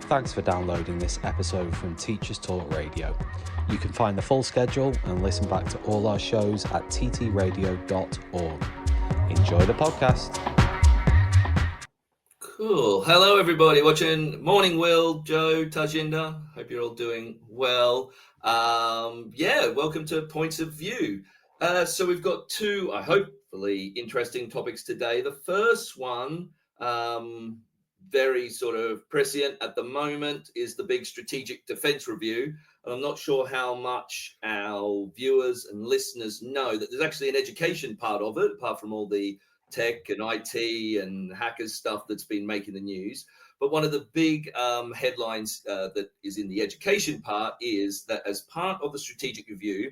Thanks for downloading this episode from Teachers Talk Radio. You can find the full schedule and listen back to all our shows at ttradio.org. Enjoy the podcast. Cool. Hello, everybody watching. Morning, Will, Joe, Tajinder. Hope you're all doing well. Welcome to Points of View. So we've got two, hopefully, interesting topics today. The first one, very sort of prescient at the moment, is the big Strategic Defence Review. And I'm not sure how much our viewers and listeners know that there's actually an education part of it, apart from all the tech and IT and hackers stuff that's been making the news. But one of the big headlines that is in the education part is that as part of the strategic review,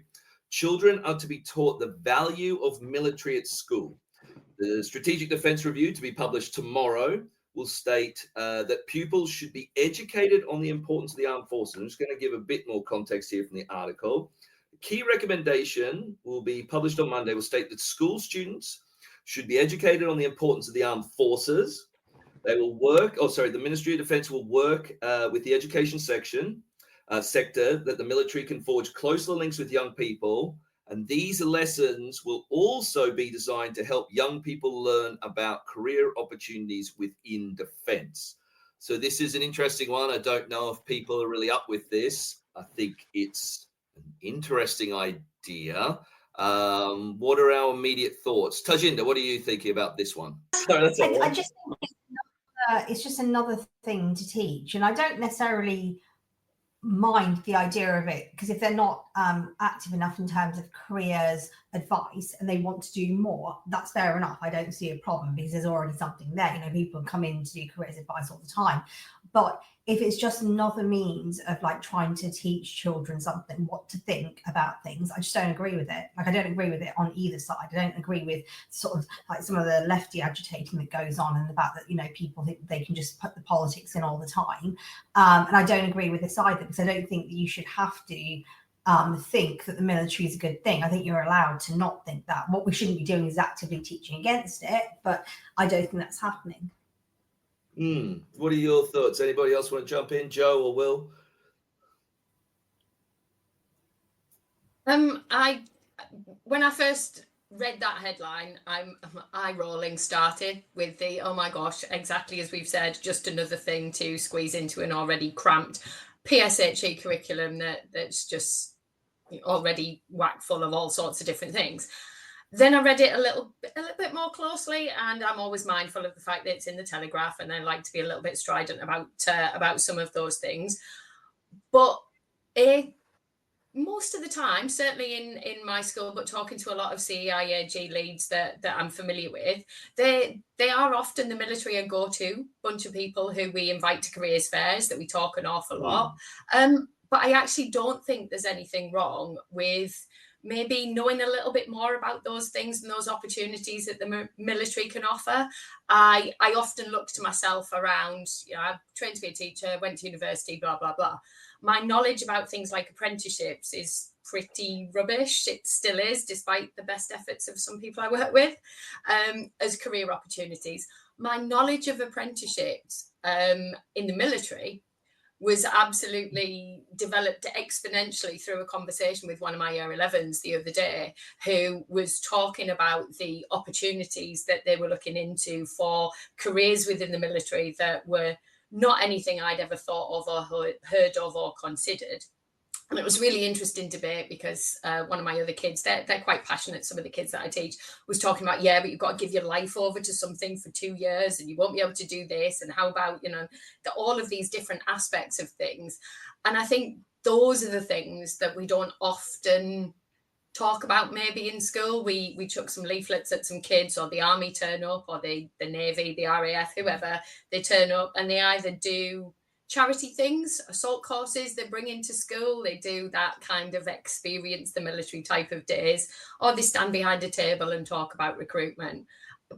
children are to be taught the value of military at school. The Strategic Defence Review, to be published tomorrow, will state that pupils should be educated on the importance of the armed forces. I'm just going to give a bit more context here from the article. The key recommendation will be published on Monday, will state that school students should be educated on the importance of the armed forces. They will work, the Ministry of Defence will work with the education sector that the military can forge closer links with young people. And these lessons will also be designed to help young people learn about career opportunities within defence. So this is an interesting one. I don't know if people are really up with this. I think it's an interesting idea. What are our immediate thoughts? Tajinder, what are you thinking about this one? I just think it's just another thing to teach, and I don't necessarily mind the idea of it, because if they're not active enough in terms of careers advice and they want to do more, that's fair enough. I don't see a problem because there's already something there. You know, people come in to do careers advice all the time. But if it's just another means of like trying to teach children something, what to think about things, I just don't agree with it. Like, I don't agree with it on either side. I don't agree with sort of like some of the lefty agitating that goes on, and the fact that, you know, people think they can just put the politics in all the time. And I don't agree with this either, because I don't think that you should have to think that the military is a good thing. I think you're allowed to not think that. What we shouldn't be doing is actively teaching against it, but I don't think that's happening. What are your thoughts? Anybody else want to jump in, Joe or Will? When I first read that headline, eye rolling started with the, oh my gosh, exactly as we've said, just another thing to squeeze into an already cramped PSHE curriculum that's just already whack full of all sorts of different things. Then I read it a little bit more closely, and I'm always mindful of the fact that it's in the Telegraph, and I like to be a little bit strident about some of those things. But most of the time, certainly in my school, but talking to a lot of CEIAG leads that I'm familiar with, they are often the military a go-to bunch of people who we invite to careers fairs, that we talk an awful lot. But I actually don't think there's anything wrong with maybe knowing a little bit more about those things and those opportunities that the military can offer. I often look to myself around, I've trained to be a teacher, went to university, blah, blah, blah. My knowledge about things like apprenticeships is pretty rubbish. It still is, despite the best efforts of some people I work with, as career opportunities. My knowledge of apprenticeships in the military was absolutely developed exponentially through a conversation with one of my year 11s the other day, who was talking about the opportunities that they were looking into for careers within the military that were not anything I'd ever thought of or heard of or considered. And it was really interesting debate, because one of my other kids, they're quite passionate, some of the kids that I teach, was talking about, but you've got to give your life over to something for 2 years and you won't be able to do this. And how about, all of these different aspects of things. And I think those are the things that we don't often talk about maybe in school. We chuck some leaflets at some kids, or the army turn up, or the Navy, the RAF, whoever, they turn up and they either do charity things, assault courses they bring into school, they do that kind of experience the military type of days, or they stand behind a table and talk about recruitment.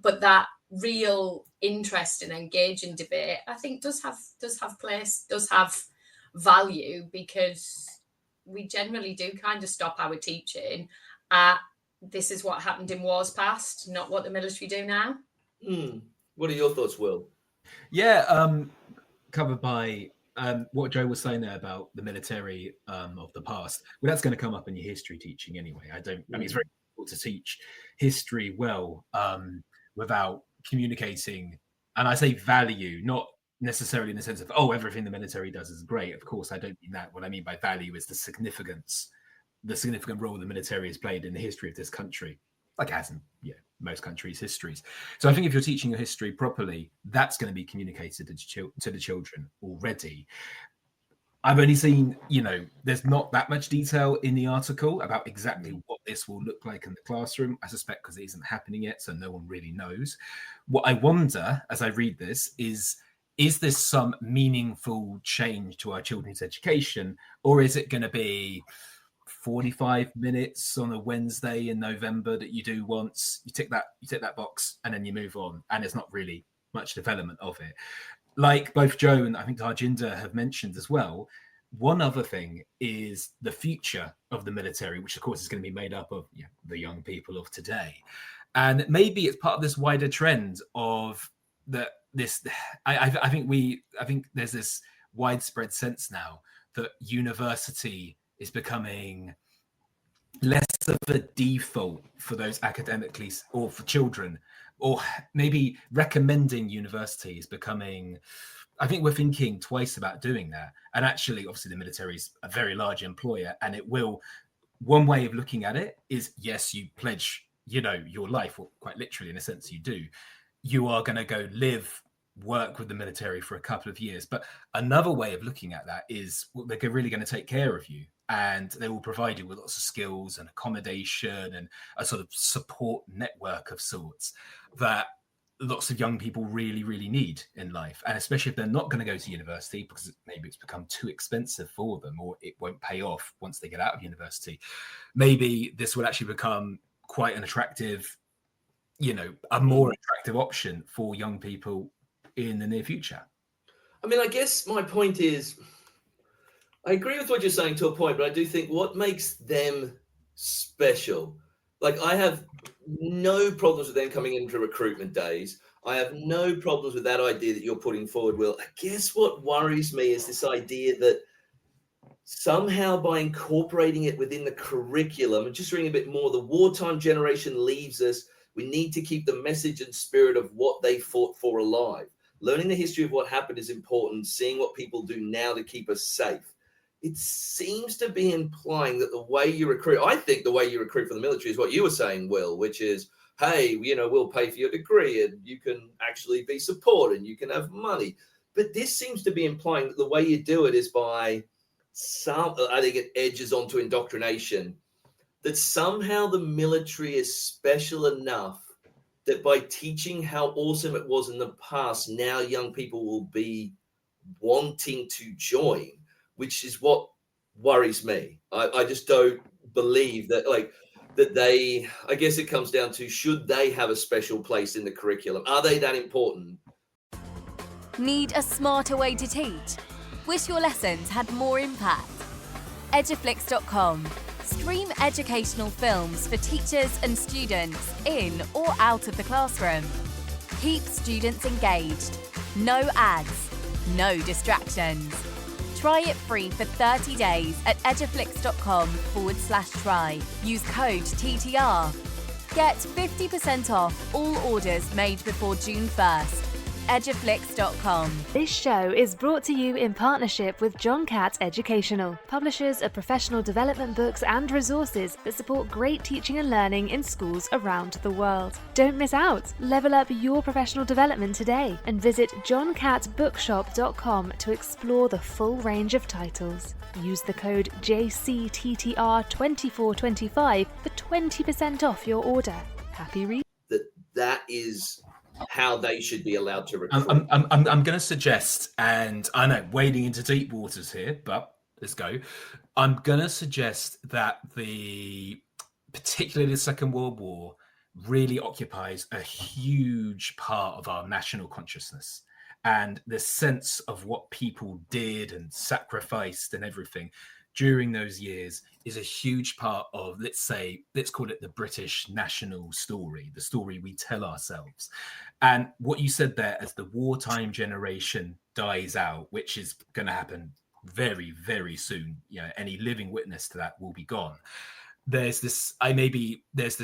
But that real interest and engaging debate, I think, does have place, does have value, because we generally do kind of stop our teaching at this is what happened in wars past, not what the military do now. What are your thoughts, Will? Yeah, covered by what Joe was saying there about the military of the past, well, that's going to come up in your history teaching anyway. I mean, it's very difficult to teach history well without communicating, and I say value, not necessarily in the sense of, oh, everything the military does is great. Of course, I don't mean that. What I mean by value is the significant role the military has played in the history of this country, like it has in most countries' histories. So I think if you're teaching your history properly, that's going to be communicated to the children already. I've only seen, there's not that much detail in the article about exactly what this will look like in the classroom. I suspect because it isn't happening yet, so no one really knows. What I wonder as I read this is this some meaningful change to our children's education, or is it going to be 45 minutes on a Wednesday in November that you do once, you tick that box, and then you move on, and there's not really much development of it. Like both Joe and I think Harjinder have mentioned as well, one other thing is the future of the military, which of course is going to be made up of the young people of today. And maybe it's part of this wider trend of I think there's this widespread sense now that university is becoming less of a default for those academically, or for children, or maybe recommending university is becoming, I think we're thinking twice about doing that. And actually, obviously the military is a very large employer, and one way of looking at it is, yes, you pledge, your life, or quite literally in a sense you do. You are going to go work with the military for a couple of years. But another way of looking at that is they're really going to take care of you, and they will provide you with lots of skills and accommodation and a sort of support network of sorts that lots of young people really, really need in life. And especially if they're not going to go to university because maybe it's become too expensive for them, or it won't pay off once they get out of university. Maybe this will actually become quite an attractive, a more attractive option for young people in the near future. I mean, I guess my point is, I agree with what you're saying to a point, but I do think what makes them special, like I have no problems with them coming into recruitment days. I have no problems with that idea that you're putting forward, Will. I guess what worries me is this idea that somehow by incorporating it within the curriculum and just reading a bit more, the wartime generation leaves us. We need to keep the message and spirit of what they fought for alive. Learning the history of what happened is important. Seeing what people do now to keep us safe. It seems to be implying that the way you recruit, I think the way you recruit for the military is what you were saying, Will, which is, hey, we'll pay for your degree and you can actually be supported and you can have money. But this seems to be implying that the way you do it is by I think it edges onto indoctrination, that somehow the military is special enough that by teaching how awesome it was in the past, now young people will be wanting to join, which is what worries me. I just don't believe that, I guess it comes down to, should they have a special place in the curriculum? Are they that important? Need a smarter way to teach? Wish your lessons had more impact? Eduflix.com. Stream educational films for teachers and students in or out of the classroom. Keep students engaged. No ads. No distractions. Try it free for 30 days at eduflix.com/try. Use code TTR. Get 50% off all orders made before June 1st. Eduflix.com. This show is brought to you in partnership with John Catt Educational, publishers of professional development books and resources that support great teaching and learning in schools around the world. Don't miss out. Level up your professional development today and visit johncattbookshop.com to explore the full range of titles. Use the code JCTTR2425 for 20% off your order. Happy reading. That is how they should be allowed to recruit. I'm going to suggest, and I know wading into deep waters here, but let's go. I'm going to suggest that particularly the Second World War really occupies a huge part of our national consciousness, and the sense of what people did and sacrificed and everything during those years is a huge part of, let's call it the British national story, the story we tell ourselves. And what you said there as the wartime generation dies out, which is going to happen very, very soon, any living witness to that will be gone. There's this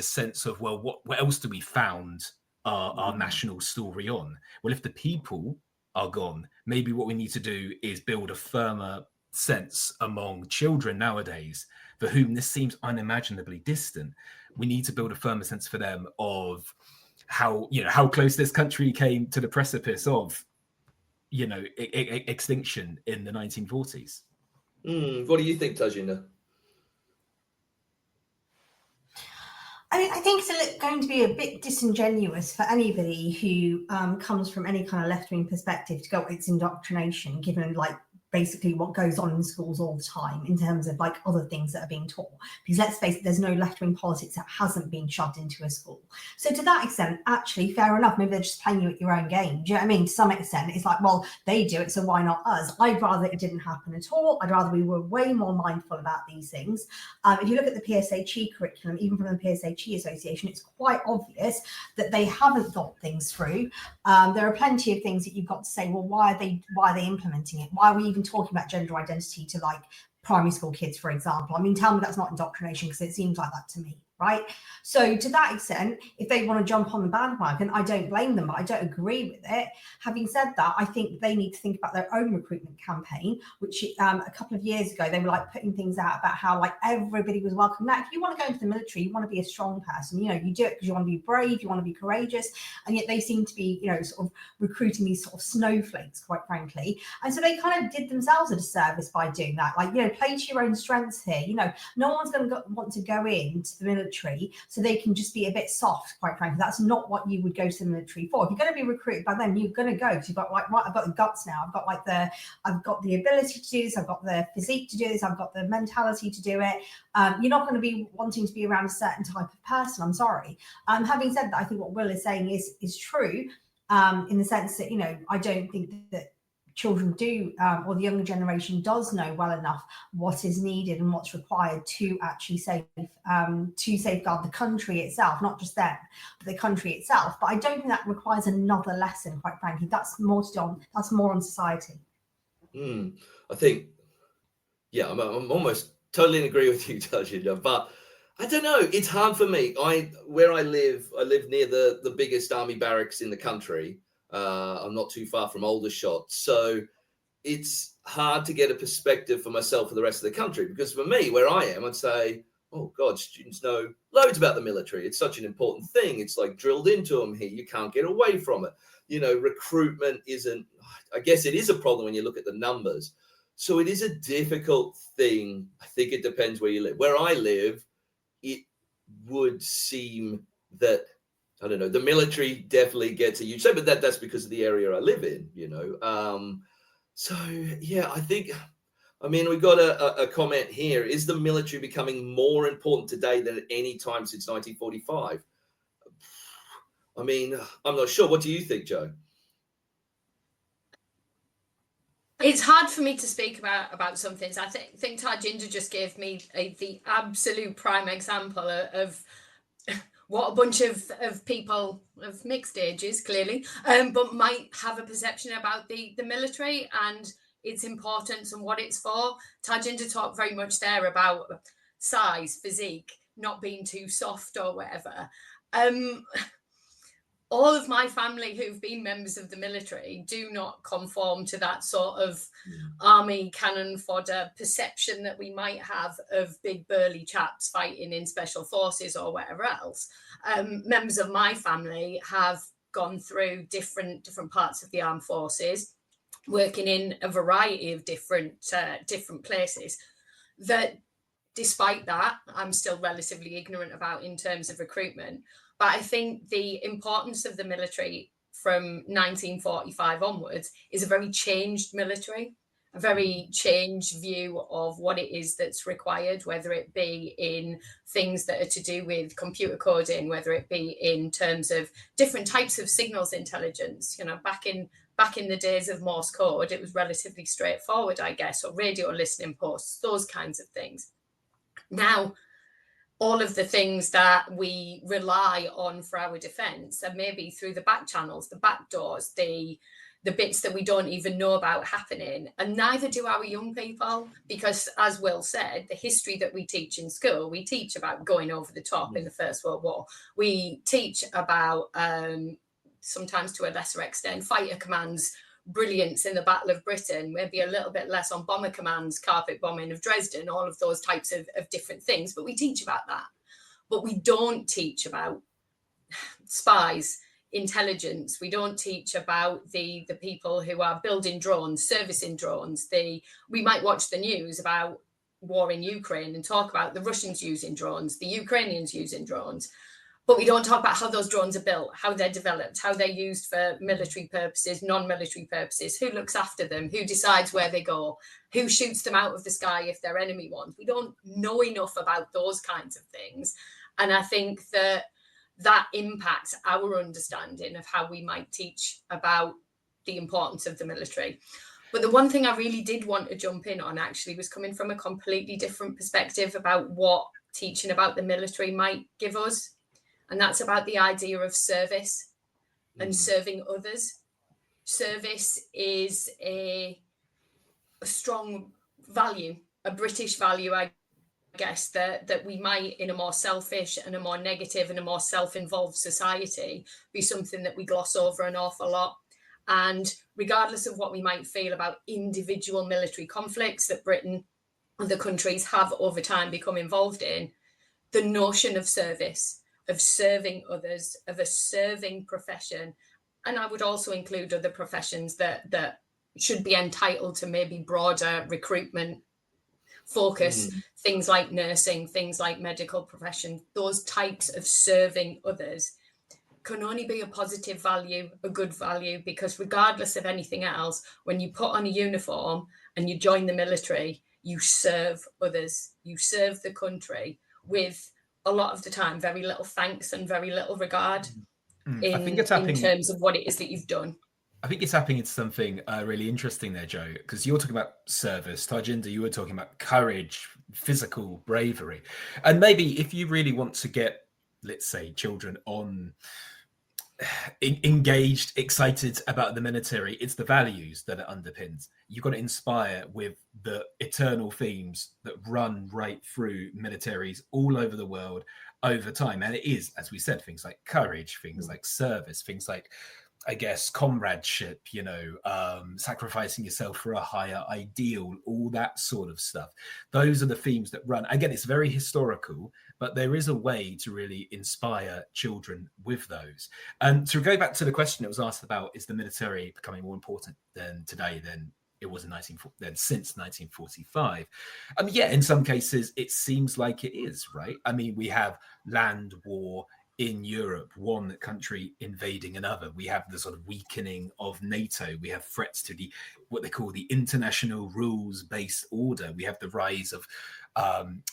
sense of, well, what else do we found our national story on? Well, if the people are gone, maybe what we need to do is build a firmer sense among children nowadays for whom this seems unimaginably distant. We need to build a firmer sense for them of how close this country came to the precipice of extinction in the 1940s. What do you think, Tajinder? I mean, I think it's going to be a bit disingenuous for anybody who comes from any kind of left-wing perspective to go, it's indoctrination, given basically what goes on in schools all the time in terms of other things that are being taught. Because let's face it, there's no left-wing politics that hasn't been shoved into a school. So to that extent, actually, fair enough. Maybe they're just playing you at your own game. Do you know what I mean? To some extent, it's well, they do it, so why not us? I'd rather it didn't happen at all. I'd rather we were way more mindful about these things. If you look at the PSHE curriculum, even from the PSHE Association, it's quite obvious that they haven't thought things through. There are plenty of things that you've got to say, well, why are they implementing it? Why are we even talking about gender identity to primary school kids, for example? I mean, tell me that's not indoctrination, because it seems like that to me, right? So to that extent, if they want to jump on the bandwagon, I don't blame them, but I don't agree with it. Having said that, I think they need to think about their own recruitment campaign, which a couple of years ago, they were putting things out about how everybody was welcome. Now, if you want to go into the military, you want to be a strong person, you do it because you want to be brave, you want to be courageous, and yet they seem to be, sort of recruiting these sort of snowflakes, quite frankly. And so they kind of did themselves a disservice by doing that. Play to your own strengths here. No one's going to want to go into the military so they can just be a bit soft, quite frankly. That's not what you would go to the military for. If you're going to be recruited by them, you're going to go because you've got right, I've got the guts now. I've got the ability to do this. I've got the physique to do this. I've got the mentality to do it. You're not going to be wanting to be around a certain type of person. I'm sorry. Having said that, I think what Will is saying is true, in the sense that, I don't think that children do, or the younger generation does know well enough what is needed and what's required to actually safeguard the country itself, not just them, but the country itself. But I don't think that requires another lesson, quite frankly. That's more on society. I think, I'm almost totally in agree with you, Tajinder, but I don't know. It's hard for me. Where I live near the biggest army barracks in the country. I'm not too far from Aldershot. So it's hard to get a perspective for myself for the rest of the country, because for me, where I am, I'd say, oh God, students know loads about the military. It's such an important thing. It's drilled into them here. You can't get away from it. Recruitment isn't, I guess it is a problem when you look at the numbers. So it is a difficult thing. I think it depends where you live. Where I live, it would seem that, I don't know, the military definitely gets a huge say, but that's because of the area I live in, So, yeah, I think, we got a comment here. Is the military becoming more important today than at any time since 1945? I'm not sure. What do you think, Joe? It's hard for me to speak about some things. I think Tajinder just gave me the absolute prime example of what a bunch of people of mixed ages, clearly, but might have a perception about the military and its importance and what it's for. Tajinder talked very much there about size, physique, not being too soft or whatever. All of my family who've been members of the military do not conform to that sort of army cannon fodder perception that we might have of big burly chaps fighting in special forces or whatever else. Members of my family have gone through different parts of the armed forces, working in a variety of different places, that despite that, I'm still relatively ignorant about in terms of recruitment. But I think the importance of the military from 1945 onwards is a very changed military, a very changed view of what it is that's required, whether it be in things that are to do with computer coding, whether it be in terms of different types of signals intelligence. Back in the days of Morse code, it was relatively straightforward, I guess, or radio listening posts, those kinds of things. Now, all of the things that we rely on for our defence are maybe through the back channels, the back doors, the the bits that we don't even know about happening, and neither do our young people, because as Will said, the history that we teach in school, we teach about going over the top in the First World War. We teach about, sometimes to a lesser extent, fighter commands, brilliance in the Battle of Britain, maybe a little bit less on bomber commands, carpet bombing of Dresden, all of those types of different things, but we teach about that. But we don't teach about spies, intelligence. We don't teach about the people who are building drones, servicing drones. We might watch the news about war in Ukraine and talk about the Russians using drones, the Ukrainians using drones, but we don't talk about how those drones are built, how they're developed, how they're used for military purposes, non-military purposes, who looks after them, who decides where they go, who shoots them out of the sky if they're enemy ones. We don't know enough about those kinds of things. And I think that impacts our understanding of how we might teach about the importance of the military. But the one thing I really did want to jump in on actually was coming from a completely different perspective about what teaching about the military might give us. And that's about the idea of service and serving others. Service is a strong value, a British value, I guess, that we might, in a more selfish and a more negative and a more self-involved society, be something that we gloss over an awful lot. And regardless of what we might feel about individual military conflicts that Britain and the countries have over time become involved in, the notion of service, of serving others, of a serving profession, and I would also include other professions that should be entitled to maybe broader recruitment focus, things like nursing, things like medical profession, those types of serving others can only be a positive value, a good value, because regardless of anything else, when you put on a uniform and you join the military, you serve others, you serve the country with a lot of the time very little thanks and very little regard I think it's happening in terms of what it is that you've done. I think it's tapping into something really interesting there, Joe, because you're talking about service. Tajinder, you were talking about courage, physical bravery. And maybe if you really want to get, let's say, children on engaged, excited about the military, it's the values that it underpins. You've got to inspire with the eternal themes that run right through militaries all over the world over time. And it is, as we said, things like courage, things like service, things like, I guess, comradeship, sacrificing yourself for a higher ideal, all that sort of stuff. Those are the themes that run. Again, it's very historical, but there is a way to really inspire children with those. And to go back to the question that was asked about, is the military becoming more important than today than it was since 1945? Yeah, in some cases, it seems like it is, right? I mean, we have land war in Europe, one country invading another. We have the sort of weakening of NATO. We have threats to what they call the international rules-based order. We have the rise of,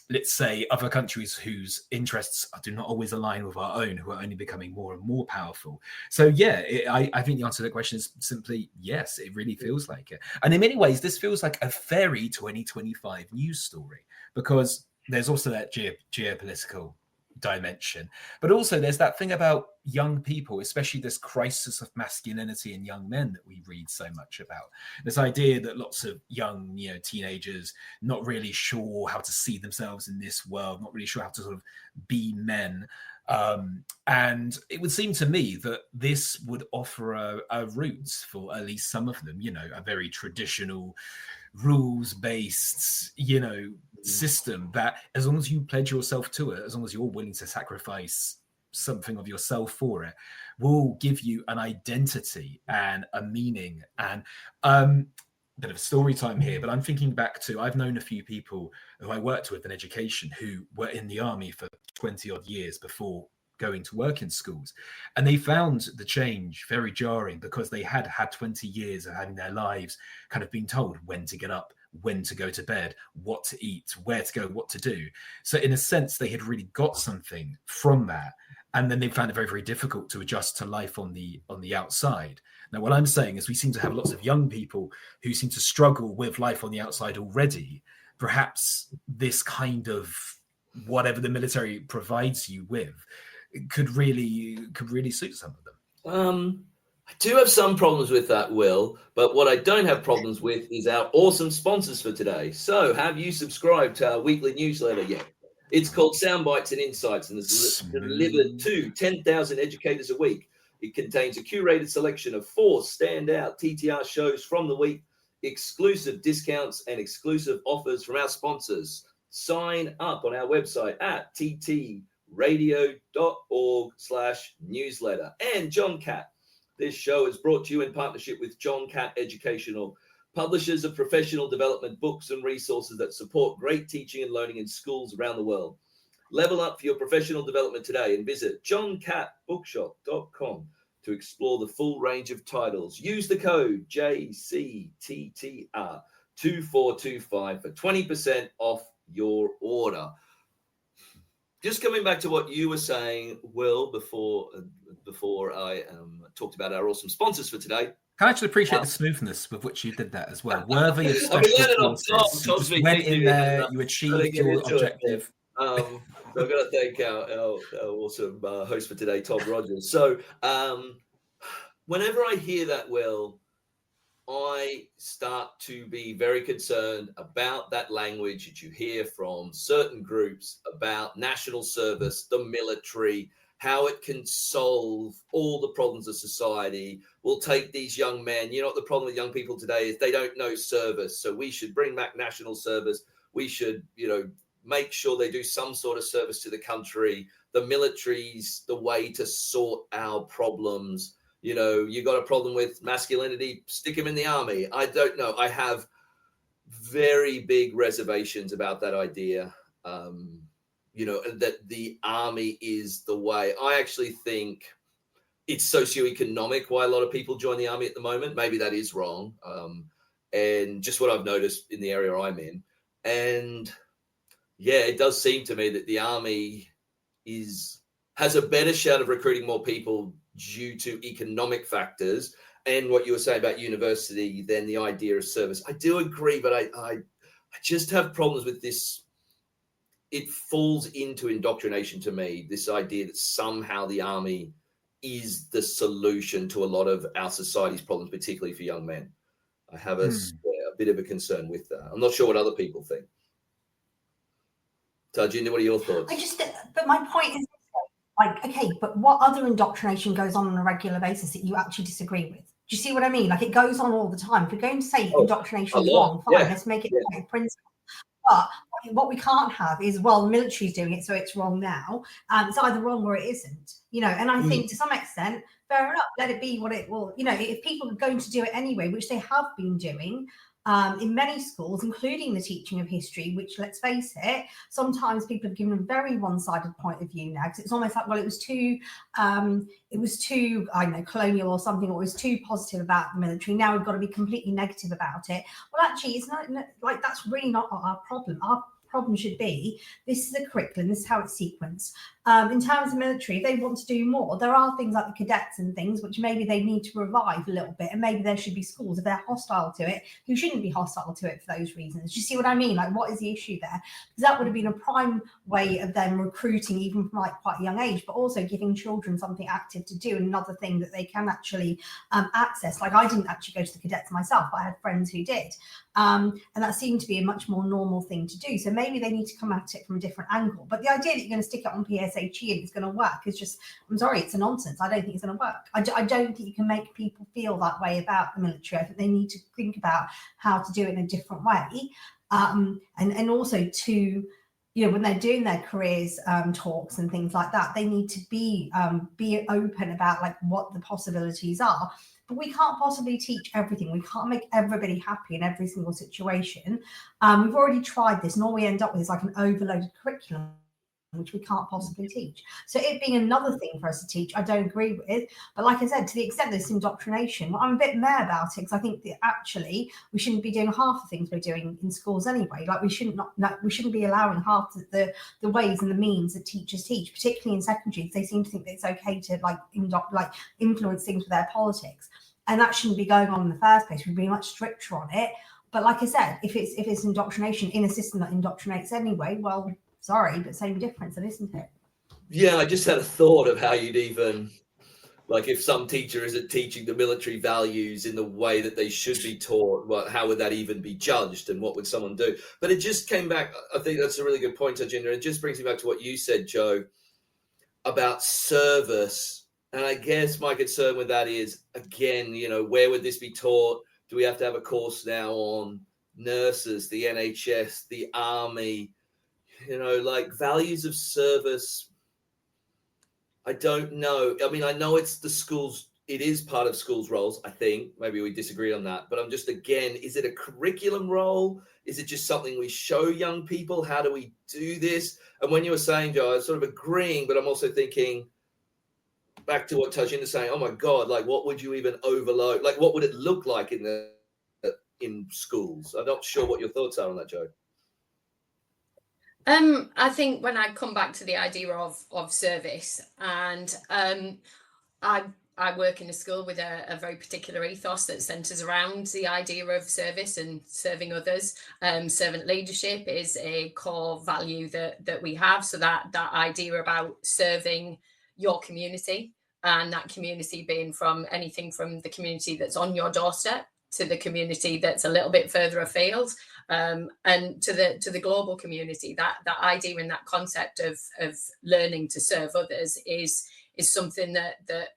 let's say, other countries whose interests do not always align with our own, who are only becoming more and more powerful. So yeah, I think the answer to the question is simply yes, it really feels like it. And in many ways, this feels like a very 2025 news story, because there's also that geopolitical dimension, but also there's that thing about young people, especially this crisis of masculinity in young men that we read so much about. This idea that lots of young, teenagers not really sure how to see themselves in this world, not really sure how to sort of be men. And it would seem to me that this would offer a route for at least some of them, a very traditional rules-based, system that, as long as you pledge yourself to it, as long as you're willing to sacrifice something of yourself for it, will give you an identity and a meaning. And bit of story time here, but I'm thinking back to, I've known a few people who I worked with in education who were in the army for 20 odd years before going to work in schools, and they found the change very jarring, because they had 20 years of having their lives kind of being told when to get up, when to go to bed, what to eat, where to go, what to do. So in a sense, they had really got something from that. And then they found it very, very difficult to adjust to life on the outside. Now, what I'm saying is we seem to have lots of young people who seem to struggle with life on the outside already. Perhaps this kind of whatever the military provides you with could really suit some of them. I do have some problems with that, Will, but what I don't have problems with is our awesome sponsors for today. So have you subscribed to our weekly newsletter yet? It's called Sound Bites and Insights, and it's delivered to 10,000 educators a week. It contains a curated selection of 4 standout TTR shows from the week, exclusive discounts and exclusive offers from our sponsors. Sign up on our website at ttradio.org/newsletter. And John Catt. This show is brought to you in partnership with John Catt Educational, publishers of professional development books and resources that support great teaching and learning in schools around the world. Level up for your professional development today and visit johncattbookshop.com to explore the full range of titles. Use the code JCTTR2425 for 20% off your order. Just coming back to what you were saying, Will, before I talked about our awesome sponsors for today. I actually appreciate the smoothness with which you did that as well. Worthy of special courses. You just went in there, you achieved your objective. So I've got to thank our awesome host for today, Tom Rogers. So whenever I hear that, Will, I start to be very concerned about that language that you hear from certain groups about national service, the military, how it can solve all the problems of society. We'll take these young men. You know what the problem with young people today is? They don't know service. So we should bring back national service. We should, make sure they do some sort of service to the country. The military's the way to sort our problems. You got a problem with masculinity, stick him in the army. I don't know. I have very big reservations about that idea. That the army is the way. I actually think it's socioeconomic why a lot of people join the army at the moment. Maybe that is wrong. And just what I've noticed in the area I'm in. And yeah, it does seem to me that the army has a better shot of recruiting more people due to economic factors and what you were saying about university than the idea of service. I do agree, but I just have problems with this. It falls into indoctrination to me, this idea that somehow the army is the solution to a lot of our society's problems, particularly for young men. I have a bit of a concern with that. I'm not sure what other people think. Tajinder, what are your thoughts? But my point is, okay, but what other indoctrination goes on a regular basis that you actually disagree with? Do you see what I mean? Like, it goes on all the time. If you're going to say indoctrination is wrong, fine, let's make it a principle. But what we can't have is, well, the military's doing it, so it's wrong now. It's either wrong or it isn't, and I think to some extent, fair enough, let it be what it will. If people are going to do it anyway, which they have been doing in many schools, including the teaching of history, which, let's face it, sometimes people have given a very one-sided point of view now, because it's almost like, well, it was too, I don't know, colonial or something, or it was too positive about the military. Now we've got to be completely negative about it. Well, actually, it's not like that's really not our problem. Our problem should be, this is a curriculum, this is how it's sequenced. In terms of military, if they want to do more, there are things like the cadets and things which maybe they need to revive a little bit, and maybe there should be schools, if they're hostile to it, who shouldn't be hostile to it for those reasons. Do you see what I mean? Like, what is the issue there? Because that would have been a prime way of them recruiting, even from like quite a young age, but also giving children something active to do, and another thing that they can actually access. Like, I didn't actually go to the cadets myself, but I had friends who did. And that seemed to be a much more normal thing to do. So maybe they need to come at it from a different angle. But the idea that you're going to stick it on PSHE and it's going to work is just, I'm sorry, it's a nonsense. I don't think it's going to work. I don't think you can make people feel that way about the military. I think they need to think about how to do it in a different way. And also to, when they're doing their careers talks and things like that, they need to be open about like what the possibilities are. But we can't possibly teach everything. We can't make everybody happy in every single situation. We've already tried this, and all we end up with is like an overloaded curriculum, which we can't possibly teach. So it being another thing for us to teach, I don't agree with. But like I said, to the extent there's indoctrination, well, I'm a bit mad about it, because I think that actually we shouldn't be doing half the things we're doing in schools anyway. Like, we shouldn't be allowing half the ways and the means that teachers teach, particularly in secondary, because they seem to think that it's okay to influence things with their politics. And that shouldn't be going on in the first place. We'd be much stricter on it. But like I said, if it's indoctrination in a system that indoctrinates anyway, well, sorry, but same difference, then, isn't it? Yeah, I just had a thought of how you'd even, Like if some teacher isn't teaching the military values in the way that they should be taught, well, how would that even be judged, and what would someone do? But it just came back. I think that's a really good point, Tajinda. It just brings me back to what you said, Joe, about service. And I guess my concern with that is, again, where would this be taught? Do we have to have a course now on nurses, the NHS, the army, like values of service? I don't know. I mean, I know it's the schools. It is part of schools' roles, I think. Maybe we disagree on that. But I'm just, again, is it a curriculum role? Is it just something we show young people? How do we do this? And when you were saying, Joe, I was sort of agreeing, but I'm also thinking back to what Tajin is saying, oh my God, like what would you even overload? Like what would it look like in schools? I'm not sure what your thoughts are on that, Joe. I think when I come back to the idea of service, and I work in a school with a very particular ethos that centres around the idea of service and serving others. Servant leadership is a core value that we have. So that idea about serving your community, and that community being from anything from the community that's on your doorstep to the community that's a little bit further afield, and to the global community. That idea and that concept of learning to serve others is something that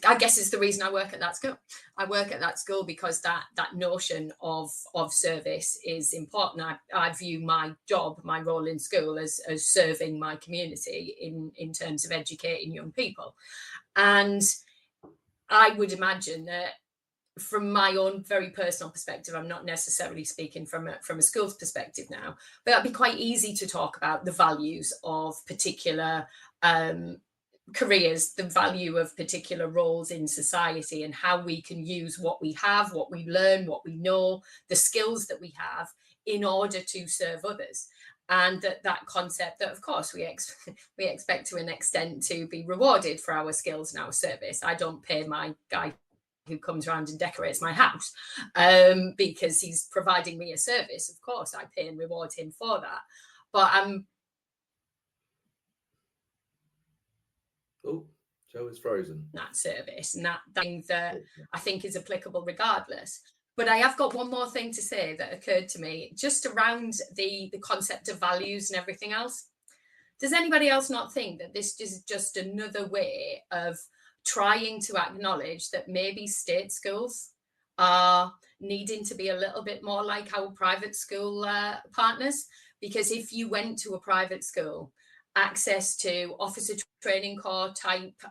I guess is the reason I work at that school. I work at that school because that notion of service is important. I view my job, my role in school as serving my community in terms of educating young people. And I would imagine that from my own very personal perspective, I'm not necessarily speaking from a school's perspective now, but it'd be quite easy to talk about the values of particular careers, the value of particular roles in society, and how we can use what we have, what we learn, what we know, the skills that we have in order to serve others. And that concept that, of course, we expect to an extent to be rewarded for our skills and our service. I don't pay my guy who comes around and decorates my house because he's providing me a service. Of course, I pay and reward him for that. But oh, Joe is frozen. That service and that thing that I think is applicable regardless. But I have got one more thing to say that occurred to me just around the concept of values and everything else. Does anybody else not think that this is just another way of trying to acknowledge that maybe state schools are needing to be a little bit more like our private school partners? Because if you went to a private school, access to officer training corps type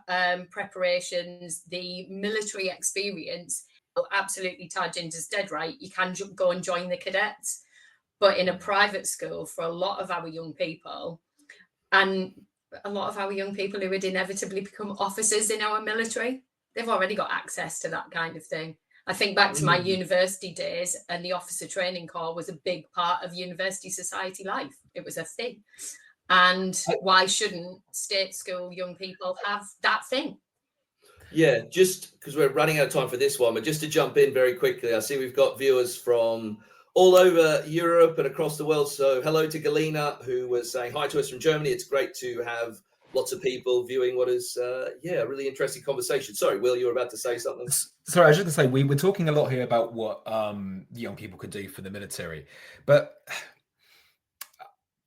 preparations, the military experience, absolutely Tajinda's dead right. You can go and join the cadets, but in a private school for a lot of our young people, and a lot of our young people who would inevitably become officers in our military, they've already got access to that kind of thing. I think back to my university days, and the officer training corps was a big part of university society life. It was a thing. And why shouldn't state school young people have that thing? Yeah, just because we're running out of time for this one, but just to jump in very quickly, I see we've got viewers from all over Europe and across the world. So hello to Galina, who was saying hi to us from Germany. It's great to have lots of people viewing what is, a really interesting conversation. Sorry, Will, you were about to say something. Sorry, I was just going to say, we're talking a lot here about what young people could do for the military. But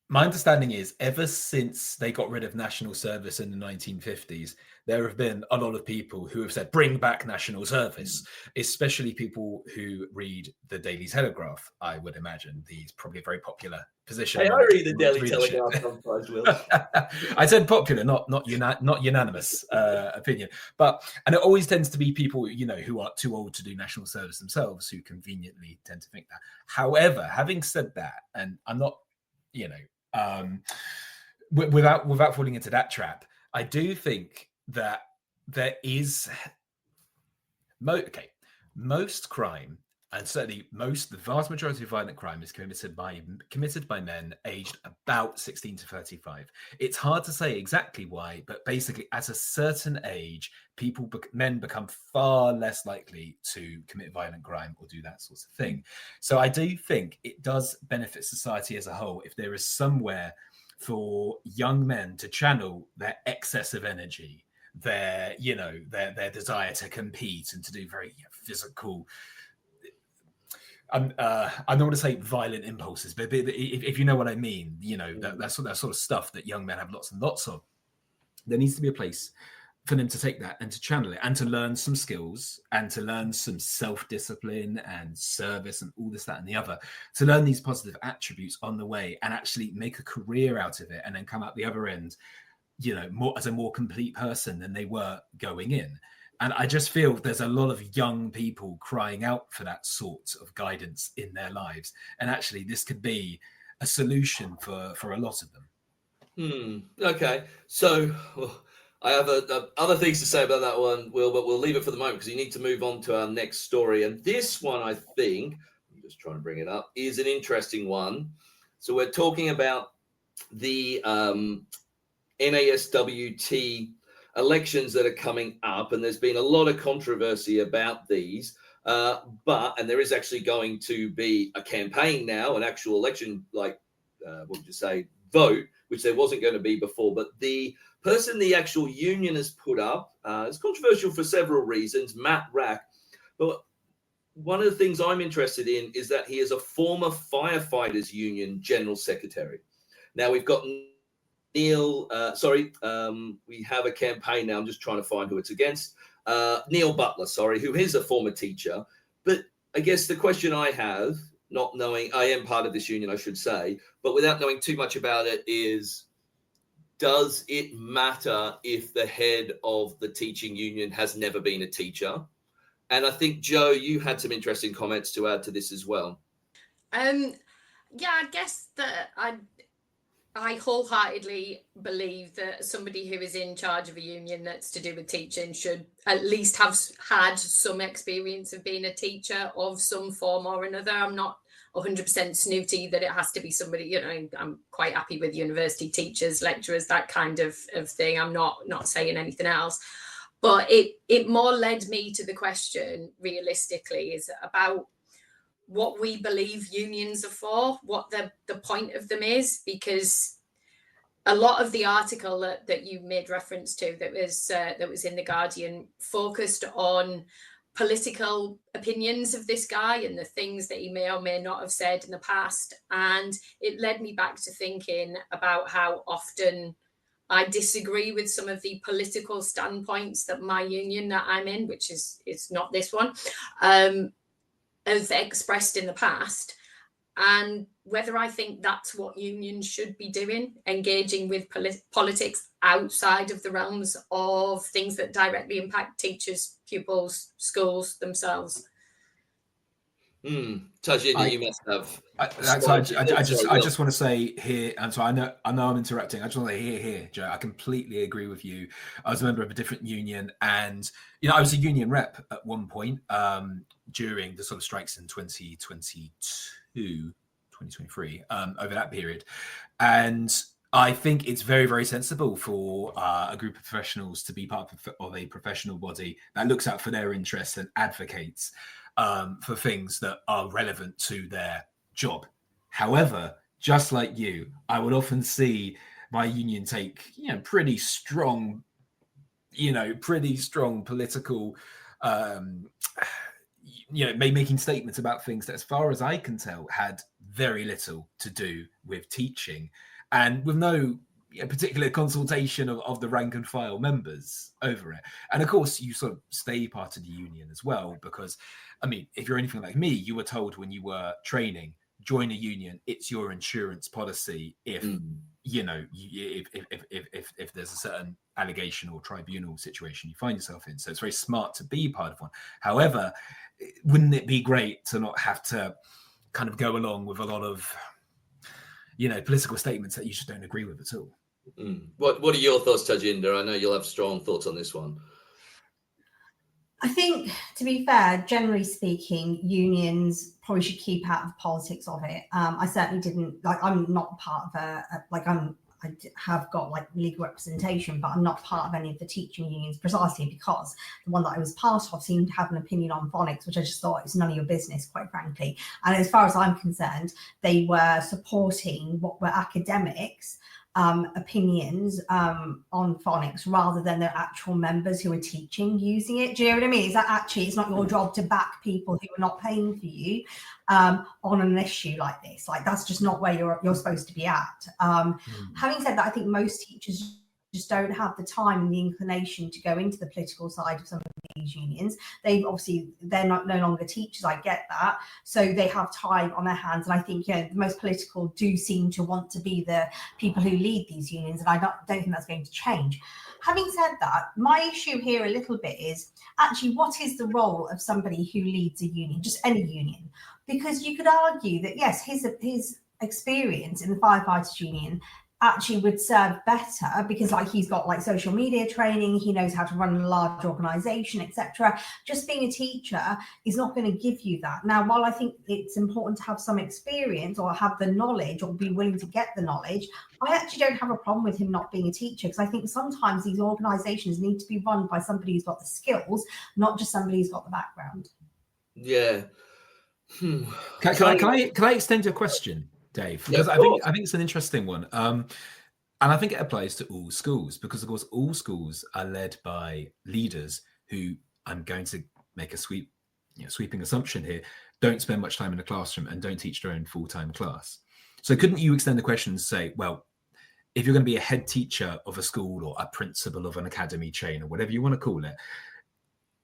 my understanding is ever since they got rid of national service in the 1950s, there have been a lot of people who have said, bring back national service, especially people who read the Daily Telegraph, I would imagine. These probably a very popular position. Hey, I read the Daily Telegraph sometimes, Will. I said popular, not unanimous opinion. And it always tends to be people, who are too old to do national service themselves, who conveniently tend to think that. However, having said that, and I'm not, without falling into that trap, I do think that there is most crime, and certainly the vast majority of violent crime is committed by men aged about 16 to 35. It's hard to say exactly why, but basically at a certain age, men become far less likely to commit violent crime or do that sort of thing. So I do think it does benefit society as a whole if there is somewhere for young men to channel their excess of energy their desire to compete and to do very physical. I don't want to say violent impulses, but if you know what I mean, that sort of stuff that young men have lots and lots of. There needs to be a place for them to take that and to channel it and to learn some skills and to learn some self-discipline and service and all this, that, and the other, to learn these positive attributes on the way and actually make a career out of it and then come out the other end, more as a more complete person than they were going in. And I just feel there's a lot of young people crying out for that sort of guidance in their lives. And actually, this could be a solution for a lot of them. Okay. So I have other things to say about that one, Will, but we'll leave it for the moment because you need to move on to our next story. And this one, I think, I'm just trying to bring it up, is an interesting one. So we're talking about the NASWT elections that are coming up, and there's been a lot of controversy about these, and there is actually going to be a campaign now, an actual election, what would you say, vote, which there wasn't going to be before. But the person the actual union has put up, it's controversial for several reasons, Matt Rack, but one of the things I'm interested in is that he is a former firefighters union general secretary. Now we've got Neil, we have a campaign now. I'm just trying to find who it's against. Neil Butler, who is a former teacher. But I guess the question I have, not knowing, I am part of this union, I should say, but without knowing too much about it, is does it matter if the head of the teaching union has never been a teacher? And I think, Joe, you had some interesting comments to add to this as well. I guess that I wholeheartedly believe that somebody who is in charge of a union that's to do with teaching should at least have had some experience of being a teacher of some form or another. I'm not 100% snooty that it has to be somebody, I'm quite happy with university teachers, lecturers, that kind of thing. I'm not saying anything else. But it more led me to the question, realistically, is about what we believe unions are for, what the point of them is, because a lot of the article that you made reference to that was in The Guardian focused on political opinions of this guy and the things that he may or may not have said in the past. And it led me back to thinking about how often I disagree with some of the political standpoints that my union that I'm in, which is not this one, have expressed in the past, and whether I think that's what unions should be doing, engaging with politics outside of the realms of things that directly impact teachers, pupils, schools themselves. Tajin, you must have. I just want to say here, and so I know I'm interrupting. I just want to say here, Joe. I completely agree with you. I was a member of a different union, and I was a union rep at one point during the sort of strikes in 2023, over that period, and I think it's very, very sensible for a group of professionals to be part of a professional body that looks out for their interests and advocates for things that are relevant to their job. However, just like you, I would often see my union take, pretty strong political, making statements about things that, as far as I can tell, had very little to do with teaching, and with no particular consultation of the rank and file members over it. And of course, you sort of stay part of the union as well, because, if you're anything like me, you were told when you were training, join a union, it's your insurance policy if if there's a certain allegation or tribunal situation you find yourself in. So it's very smart to be part of one. However, wouldn't it be great to not have to kind of go along with a lot of political statements that you just don't agree with at all? What are your thoughts, Tajinder? I know you'll have strong thoughts on this one. I think, to be fair, generally speaking, unions probably should keep out of politics of it. I certainly didn't, I'm not part of I have got legal representation, but I'm not part of any of the teaching unions, precisely because the one that I was part of seemed to have an opinion on phonics, which I just thought is none of your business, quite frankly. And as far as I'm concerned, they were supporting what were academics opinions on phonics rather than the actual members who are teaching using it. Do you know what I mean? Is that actually it's not your job to back people who are not paying for you on an issue like this? Like that's just not where you're supposed to be at. Having said that, I think most teachers just don't have the time and the inclination to go into the political side of some of these unions. They're no longer teachers. I get that, so they have time on their hands, and I think the most political do seem to want to be the people who lead these unions, and I don't think that's going to change. Having said that, my issue here a little bit is actually what is the role of somebody who leads a union, just any union? Because you could argue that yes, his experience in the firefighters union actually would serve better because he's got social media training, he knows how to run a large organization, etc. Just being a teacher is not going to give you that. Now, while I think it's important to have some experience or have the knowledge or be willing to get the knowledge, I actually don't have a problem with him not being a teacher, because I think sometimes these organizations need to be run by somebody who's got the skills, not just somebody who's got the background. Yeah. Can I extend your question, Dave? Because I think it's an interesting one, and I think it applies to all schools, because of course all schools are led by leaders who, I'm going to make a sweeping assumption here, don't spend much time in the classroom and don't teach their own full-time class. So couldn't you extend the question and say, well, if you're going to be a head teacher of a school or a principal of an academy chain or whatever you want to call it,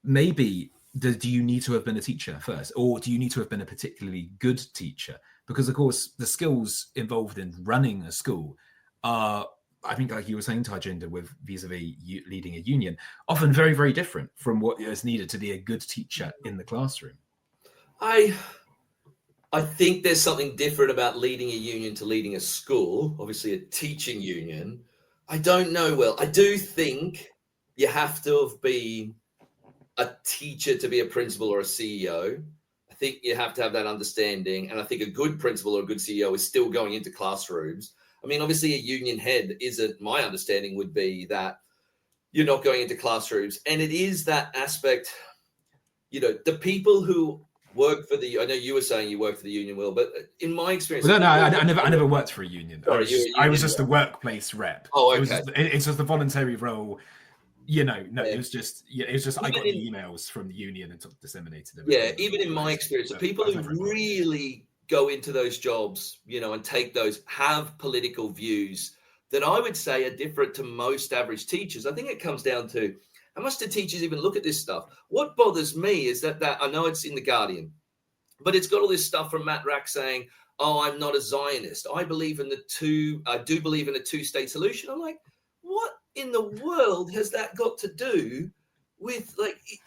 maybe do you need to have been a teacher first, or do you need to have been a particularly good teacher? Because, of course, the skills involved in running a school are, I think, like you were saying, Tajinder, with vis-a-vis leading a union, often very, very different from what is needed to be a good teacher in the classroom. I think there's something different about leading a union to leading a school, obviously a teaching union. I don't know, Will. I do think you have to have been a teacher to be a principal or a CEO. I think you have to have that understanding. And I think a good principal or a good CEO is still going into classrooms. I mean, obviously a union head isn't, my understanding would be that you're not going into classrooms. And it is that aspect, the people who work for I know you were saying you work for the union, Will, but in my experience... Well, I never worked for a union. Sorry, I was just a workplace rep. Oh, okay. It's just a voluntary role. It was just I got the emails from the union and disseminated them. Yeah, even in my experience, the people who really go into those jobs, and take those, have political views that I would say are different to most average teachers. I think it comes down to, how much do teachers even look at this stuff? What bothers me is that I know it's in The Guardian, but it's got all this stuff from Matt Rack saying, oh, I'm not a Zionist. I do believe in a two-state solution. I'm like, what in the world has that got to do with,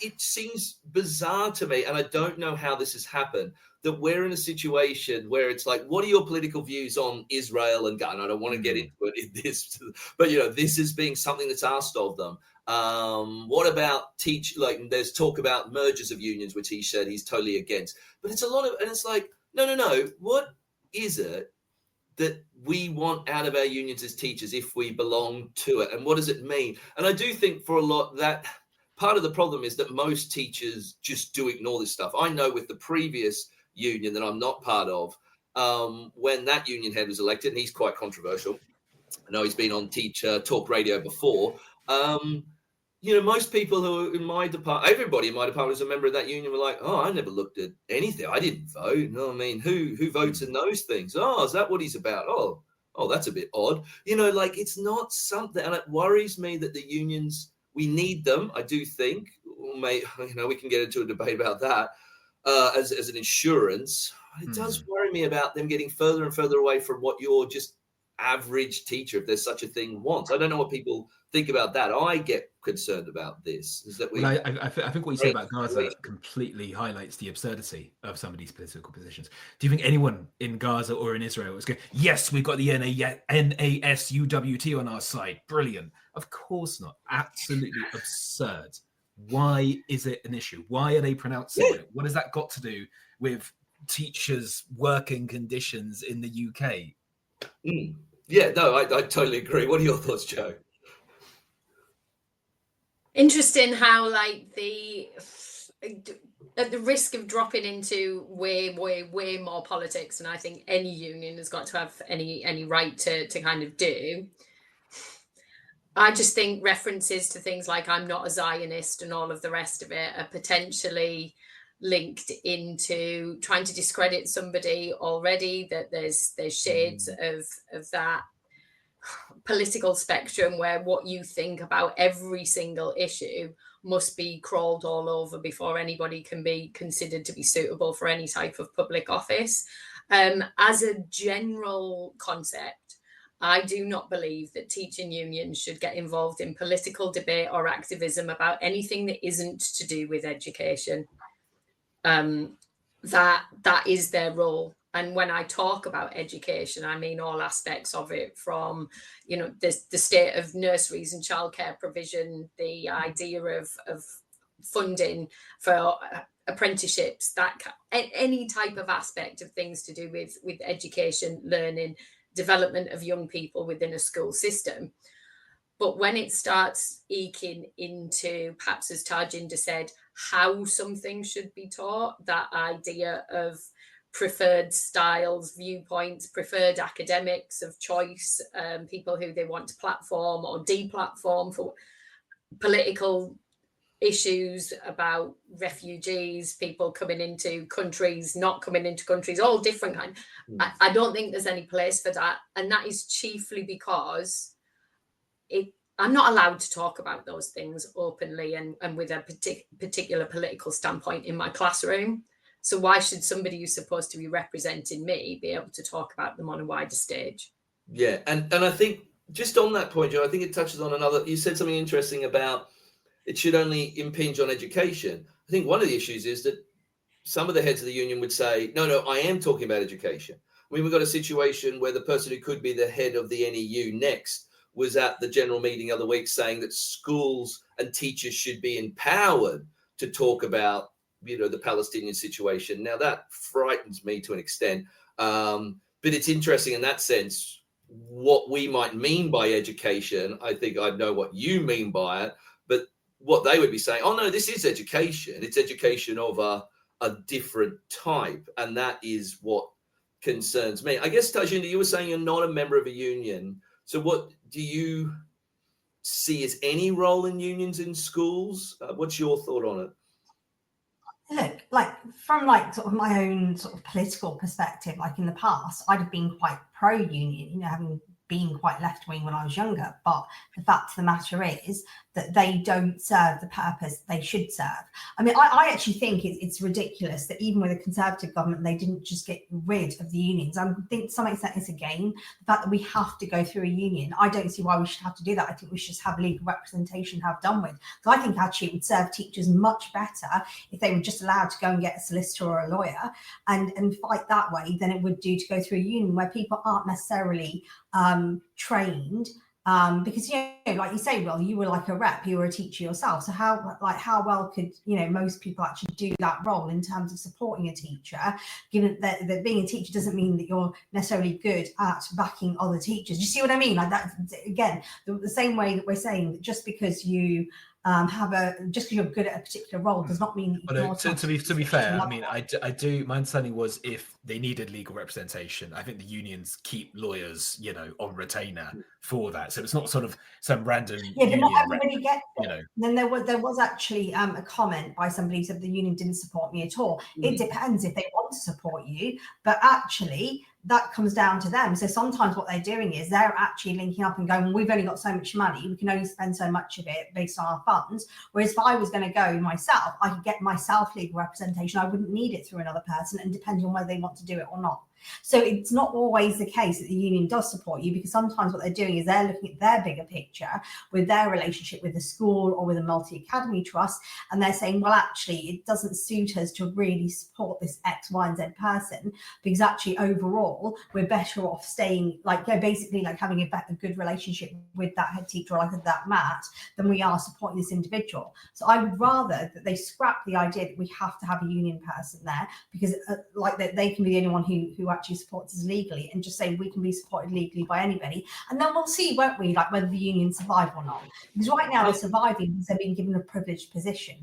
it seems bizarre to me, and I don't know how this has happened, that we're in a situation where it's like, what are your political views on Israel and God? And I don't want to get into it in this, but this is being something that's asked of them. What about there's talk about mergers of unions, which he said he's totally against, but it's a lot of, and it's like, no, what is it that we want out of our unions as teachers if we belong to it? And what does it mean? And I do think for a lot that part of the problem is that most teachers just do ignore this stuff. I know with the previous union that I'm not part of, when that union head was elected, and he's quite controversial. I know he's been on Teacher Talk Radio before. Most people who are in my department, everybody in my department who's a member of that union were like, oh, I never looked at anything. I didn't vote. You know what I mean? Who votes in those things? Oh, is that what he's about? Oh, that's a bit odd. It's not something, and it worries me that the unions, we need them. I do think, we can get into a debate about that as an insurance. It does worry me about them getting further and further away from what your just average teacher, if there's such a thing, wants. I don't know what people think about that. I get concerned about this. Is that I think what you say about Gaza completely highlights the absurdity of some of these political positions. Do you think anyone in Gaza or in Israel is going, yes, we've got the NASUWT on our side, brilliant? Of course not. Absolutely absurd. Why is it an issue? Why are they pronouncing it? What has that got to do with teachers' working conditions in the UK? Yeah, no, I totally agree. What are your thoughts, Joe? Interesting how at the risk of dropping into way more politics, and I think any union has got to have any right to kind of do. I just think references to things like I'm not a Zionist and all of the rest of it are potentially linked into trying to discredit somebody already, that there's shades of that political spectrum where what you think about every single issue must be crawled all over before anybody can be considered to be suitable for any type of public office. As a general concept, I do not believe that teaching unions should get involved in political debate or activism about anything that isn't to do with education. That is their role. And when I talk about education, I mean all aspects of it, from, you know, the state of nurseries and childcare provision, the idea of funding for apprenticeships, that any type of aspect of things to do with education, learning, development of young people within a school system. But when it starts eking into, perhaps as Tajinder said, how something should be taught, that idea of preferred styles, viewpoints, preferred academics of choice, people who they want to platform or deplatform for political issues about refugees, people coming into countries, not coming into countries, all different kind. I don't think there's any place for that. And that is chiefly because I'm not allowed to talk about those things openly and with a particular political standpoint in my classroom. So why should somebody who's supposed to be representing me be able to talk about them on a wider stage? Yeah, and I think just on that point, Joe, I think it touches on another, you said something interesting about it should only impinge on education. I think one of the issues is that some of the heads of the union would say, no, I am talking about education. I mean, we've got a situation where the person who could be the head of the NEU next was at the general meeting the other week saying that schools and teachers should be empowered to talk about, you know, the Palestinian situation. Now, that frightens me to an extent, but it's interesting in that sense what we might mean by education. I think I know what you mean by it, but what they would be saying, oh no, this is education. It's education of a different type, and that is what concerns me. I guess, Tajinder, you were saying you're not a member of a union. So what do you see as any role in unions in schools? What's your thought on it? Look, like from like sort of my own sort of political perspective, like in the past, I'd have been quite pro-union, you know, having been quite left-wing when I was younger. But the fact of the matter is that they don't serve the purpose they should serve. I mean, I actually think it's ridiculous that even with a Conservative government, they didn't just get rid of the unions. I think to some extent it's a game. The fact that we have to go through a union, I don't see why we should have to do that. I think we should just have legal representation, have done with. So I think actually it would serve teachers much better if they were just allowed to go and get a solicitor or a lawyer and fight that way than it would do to go through a union where people aren't necessarily trained. Because, you know, like you say, Will, you were like a rep, you were a teacher yourself. So how well could, you know, most people actually do that role in terms of supporting a teacher, given that being a teacher doesn't mean that you're necessarily good at backing other teachers. Do you see what I mean? Like that, again, the same way that we're saying that just because you just because you're good at a particular role does not mean that you're to be fair, I mean, I do. My understanding was if they needed legal representation, I think the unions keep lawyers, you know, on retainer for that. So it's not sort of some random union. But not everybody gets it. You know. Then there was actually a comment by somebody who said the union didn't support me at all. It depends if they want to support you, but actually that comes down to them. So sometimes what they're doing is they're actually linking up and going, well, we've only got so much money, we can only spend so much of it based on our funds. Whereas if I was going to go myself, I could get myself legal representation. I wouldn't need it through another person, and depending on whether they want to do it or not. So it's not always the case that the union does support you, because sometimes what they're doing is they're looking at their bigger picture with their relationship with the school or with a multi-academy trust, and they're saying, well, actually, it doesn't suit us to really support this X, Y, and Z person, because actually overall we're better off staying, like, basically like having a good relationship with that head teacher or like that mat than we are supporting this individual. So I would rather that they scrap the idea that we have to have a union person there, because like that they can be the only one who actually supports us legally, and just say we can be supported legally by anybody, and then we'll see, won't we, like whether the unions survive or not. Because right now they're surviving because they're being given a privileged position.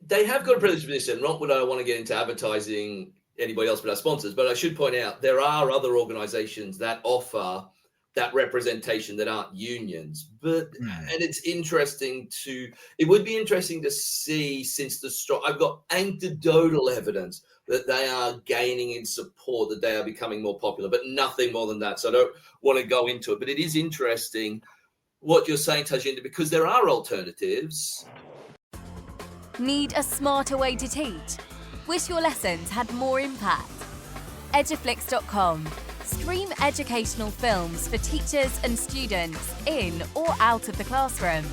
they have got a privileged position. Not that I want to get into advertising anybody else but our sponsors, but I should point out there are other organizations that offer that representation that aren't unions. But and it would be interesting to see, since the strike, I've got anecdotal evidence that they are gaining in support, that they are becoming more popular, but nothing more than that. So I don't want to go into it, but it is interesting what you're saying, Tajinder, because there are alternatives. Need a smarter way to teach? Wish your lessons had more impact? Eduflix.com. Stream educational films for teachers and students in or out of the classroom.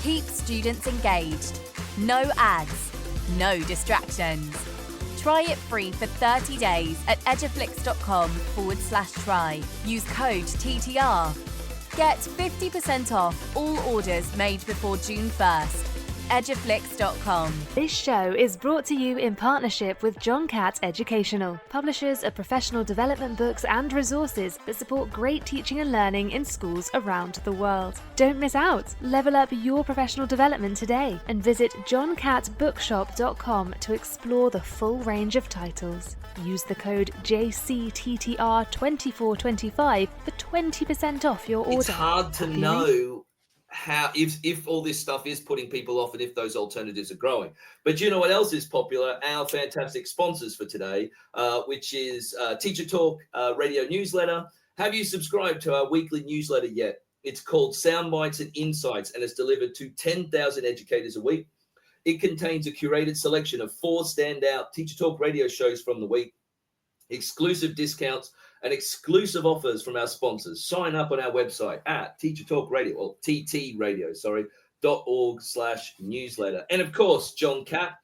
Keep students engaged. No ads, no distractions. Try it free for 30 days at eduflix.com/try. Use code TTR. Get 50% off all orders made before June 1st. Eduflix.com. This show is brought to you in partnership with John Catt Educational, publishers of professional development books and resources that support great teaching and learning in schools around the world. Don't miss out. Level up your professional development today and visit johncattbookshop.com to explore the full range of titles. Use the code JCTTR2425 for 20% off your order. It's hard to know how if all this stuff is putting people off and if those alternatives are growing. But you know what else is popular? Our fantastic sponsors for today, which is Teacher Talk radio newsletter. Have you subscribed to our weekly newsletter yet? It's called Soundbites and Insights, and it's delivered to 10,000 educators a week. It contains a curated selection of 4 standout Teacher Talk radio shows from the week, exclusive discounts, and exclusive offers from our sponsors. Sign up on our website at tttalkradio.org/newsletter. And of course, John Catt.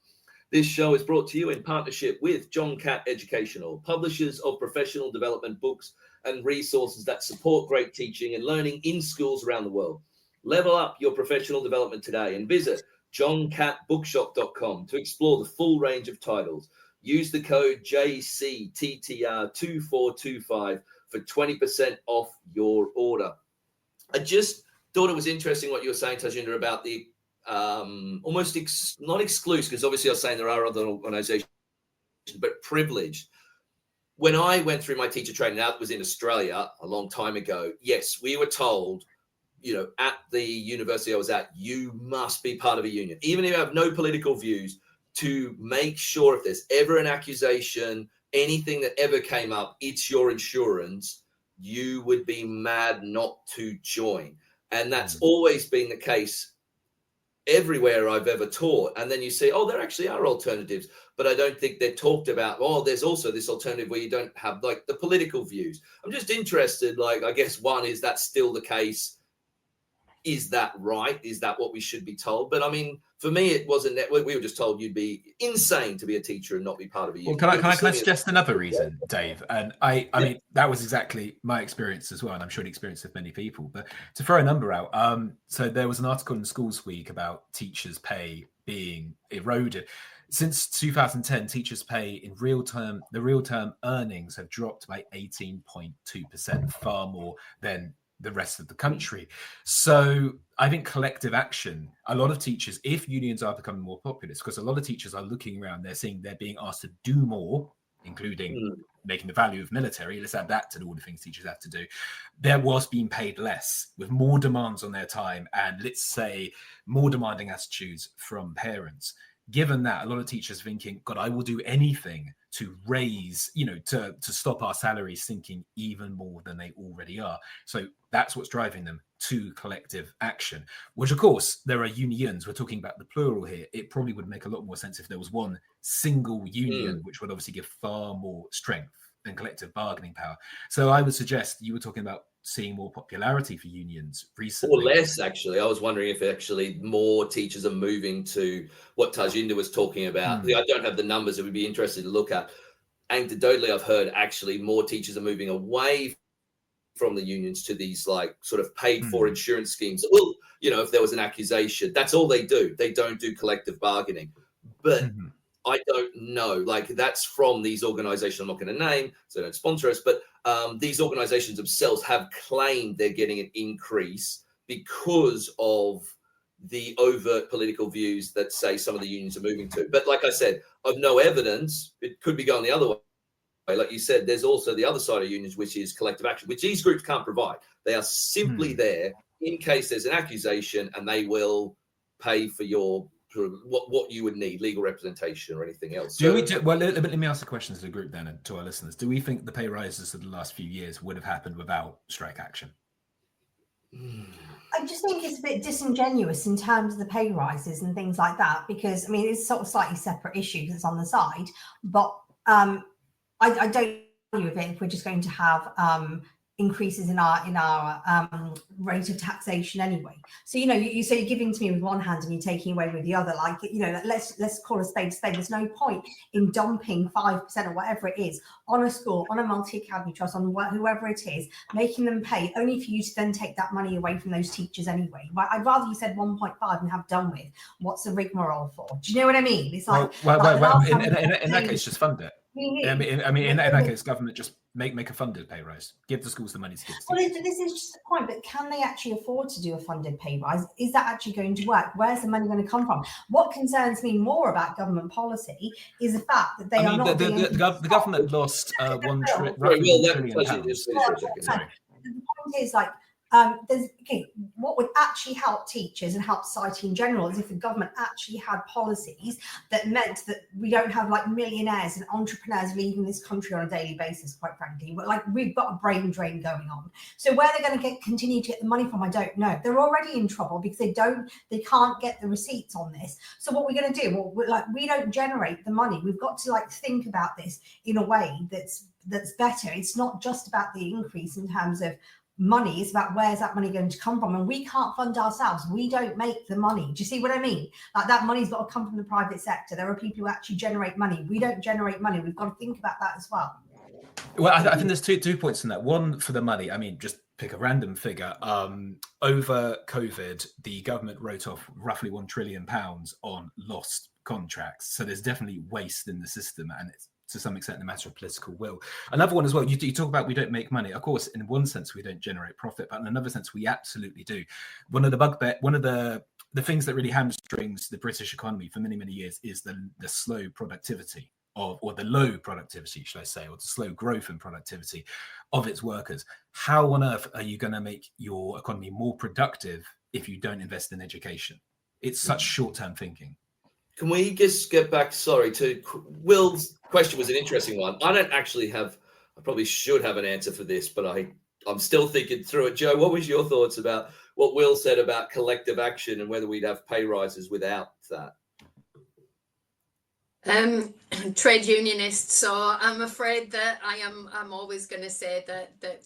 This show is brought to you in partnership with John Catt Educational, publishers of professional development books and resources that support great teaching and learning in schools around the world. Level up your professional development today and visit johncattbookshop.com to explore the full range of titles. Use the code JCTTR2425 for 20% off your order. I just thought it was interesting what you were saying, Tajinder, about the almost not exclusive, because obviously I was saying there are other organizations, but privileged. When I went through my teacher training, that was in Australia a long time ago. Yes, we were told, at the university I was at, you must be part of a union, even if you have no political views, to make sure if there's ever an accusation, anything that ever came up, it's your insurance, you would be mad not to join. And that's always been the case everywhere I've ever taught. And then you say, oh, there actually are alternatives, but I don't think they're talked about. Oh, there's also this alternative where you don't have like the political views. I'm just interested, like, I guess one, is that still the case? Is that right? Is that what we should be told? But I mean, for me, it wasn't that. We were just told you'd be insane to be a teacher and not be part of a union. Well, can I suggest another reason, Dave? And I mean, that was exactly my experience as well, and I'm sure the experience of many people. But to throw a number out, so there was an article in Schools Week about teachers' pay being eroded. Since 2010, teachers' pay in the real term earnings have dropped by 18.2%, far more than the rest of the country. So I think collective action, a lot of teachers, if unions are becoming more popular, because a lot of teachers are looking around, they're seeing they're being asked to do more, including making the value of military. Let's add that to all the things teachers have to do. There was being paid less with more demands on their time and, let's say, more demanding attitudes from parents. Given that, a lot of teachers are thinking, God, I will do anything to raise, to stop our salaries sinking even more than they already are. So that's what's driving them to collective action, which, of course, there are unions. We're talking about the plural here. It probably would make a lot more sense if there was one single union, which would obviously give far more strength and collective bargaining power. So I would suggest, you were talking about seeing more popularity for unions recently. Or less, actually. I was wondering if actually more teachers are moving to what Tajinder was talking about. I don't have the numbers. It would be interesting to look at. Anecdotally, I've heard actually more teachers are moving away from the unions to these like sort of paid for insurance schemes. Well, if there was an accusation, that's all they do. They don't do collective bargaining. But I don't know. Like, that's from these organizations I'm not going to name, so they don't sponsor us. But these organizations themselves have claimed they're getting an increase because of the overt political views that say some of the unions are moving to. But like I said, of no evidence, it could be going the other way. Like you said, there's also the other side of unions, which is collective action, which these groups can't provide. They are simply there in case there's an accusation, and they will pay for your what you would need, legal representation or anything else. Well, let me ask the question to the group then, and to our listeners. Do we think the pay rises of the last few years would have happened without strike action? I just think it's a bit disingenuous in terms of the pay rises and things like that, because I mean, it's sort of slightly separate issue because it's on the side, but I don't agree with it if we're just going to have increases in our rate of taxation anyway. So you say you're giving to me with one hand and you're taking away with the other. Like let's call a spade a spade. There's no point in dumping 5% or whatever it is on a school, on a multi-academy trust, on whoever it is, making them pay only for you to then take that money away from those teachers anyway. I'd rather you said 1.5 and have done with what's the rigmarole for. Do you know what I mean? It's like, in that case, just fund it. I mean, in that case, government just make a funded pay rise. Give the schools the money to give. Well, this is just the point. But can they actually afford to do a funded pay rise? Is that actually going to work? Where's the money going to come from? What concerns me more about government policy is the fact that they are not. The government lost roughly £1 trillion. Sorry. The point is, like, what would actually help teachers and help society in general is if the government actually had policies that meant that we don't have like millionaires and entrepreneurs leaving this country on a daily basis, quite frankly. Like, we've got a brain drain going on. So where they're going to continue to get the money from, I don't know. They're already in trouble because they can't get the receipts on this. So what we're going to do, well, we don't generate the money. We've got to think about this in a way that's better. It's not just about the increase in terms of money, is about where's that money going to come from, and we can't fund ourselves. We don't make the money. Do you see what I mean? Like, that money's got to come from the private sector. There are people who actually generate money. We don't generate money. We've got to think about that as well. Well, I think there's two points in that. One, for the money, I mean, just pick a random figure. Over COVID, the government wrote off roughly £1 trillion on lost contracts. So there's definitely waste in the system, and it's to some extent a matter of political will. Another one as well, you talk about we don't make money. Of course, in one sense, we don't generate profit, but in another sense, we absolutely do. One of the things that really hamstrings the British economy for many, many years is the slow productivity or the low productivity, should I say, or the slow growth in productivity of its workers. How on earth are you going to make your economy more productive if you don't invest in education? It's such short-term thinking. Can we just get back, to Will's question? Was an interesting one. I don't actually I probably should have an answer for this, but I'm still thinking through it. Joe, what was your thoughts about what Will said about collective action and whether we'd have pay rises without that? Trade unionist, so I'm afraid that I'm always going to say that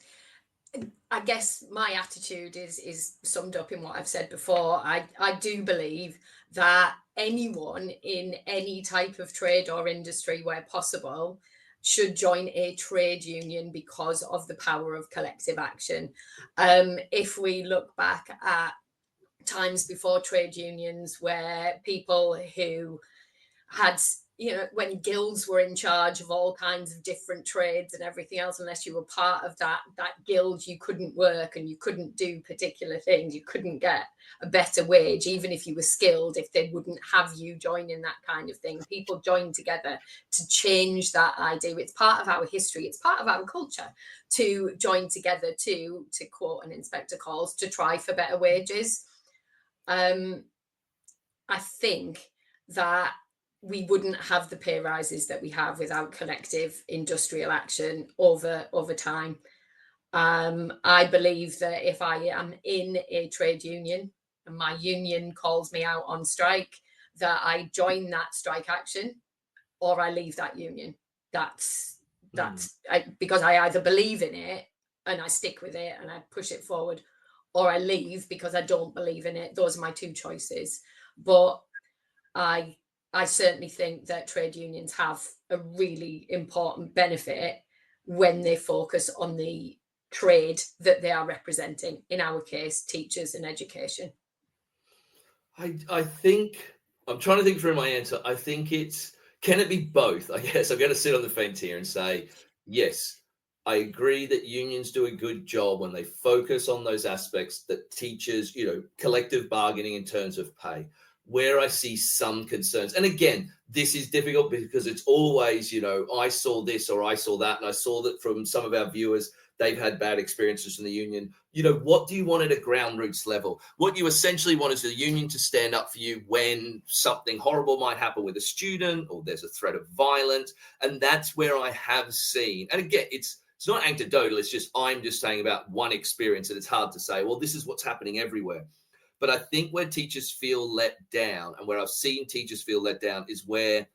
I guess my attitude is summed up in what I've said before. I do believe that anyone in any type of trade or industry where possible should join a trade union because of the power of collective action. If we look back at times before trade unions, where people who had, when guilds were in charge of all kinds of different trades and everything else, unless you were part of that guild, you couldn't work and you couldn't do particular things. You couldn't get a better wage, even if you were skilled, if they wouldn't have you join in that kind of thing. People joined together to change that idea. It's part of our history. It's part of our culture to join together to quote an Inspector Calls, to try for better wages. I think that we wouldn't have the pay rises that we have without collective industrial action over time. I believe that if I am in a trade union and my union calls me out on strike, that I join that strike action or I leave that union. That's because I either believe in it and I stick with it and I push it forward, or I leave because I don't believe in it. Those are my two choices. But I certainly think that trade unions have a really important benefit when they focus on the trade that they are representing, in our case, teachers and education. I think, I'm trying to think through my answer. I think can it be both? I guess I'm going to sit on the fence here and say, yes, I agree that unions do a good job when they focus on those aspects that teachers, collective bargaining in terms of pay. Where I see some concerns, and again, this is difficult because it's always, I saw this or I saw that, and I saw that from some of our viewers, they've had bad experiences in the union. What do you want at a ground roots level? What you essentially want is the union to stand up for you when something horrible might happen with a student or there's a threat of violence. And that's where I have seen, and again, it's not anecdotal, it's just I'm just saying about one experience, and it's hard to say, well, this is what's happening everywhere. But I think where teachers feel let down, and where I've seen teachers feel let down, is where,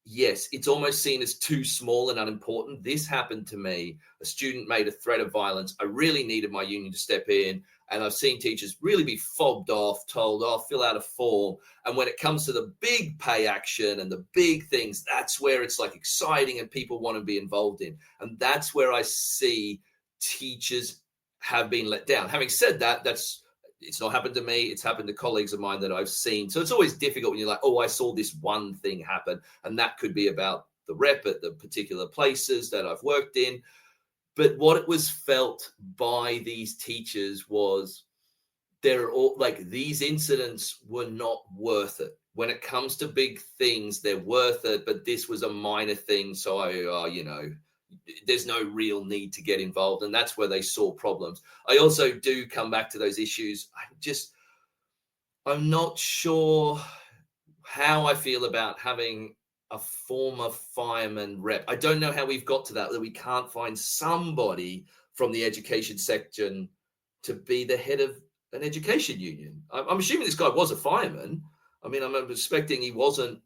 yes, it's almost seen as too small and unimportant. This happened to me. A student made a threat of violence. I really needed my union to step in. And I've seen teachers really be fobbed off, told, fill out a form. And when it comes to the big pay action and the big things, that's where it's like exciting and people want to be involved in. And that's where I see teachers have been let down. Having said that, it's not happened to me. It's happened to colleagues of mine that I've seen. So it's always difficult when you're like, I saw this one thing happen. And that could be about the rep at the particular places that I've worked in. But what it was felt by these teachers was they're all like, these incidents were not worth it. When it comes to big things, they're worth it. But this was a minor thing. So there's no real need to get involved. And that's where they saw problems. I also do come back to those issues. I'm not sure how I feel about having a former fireman rep. I don't know how we've got to that we can't find somebody from the education section to be the head of an education union. I'm assuming this guy was a fireman. I mean, I'm expecting he wasn't,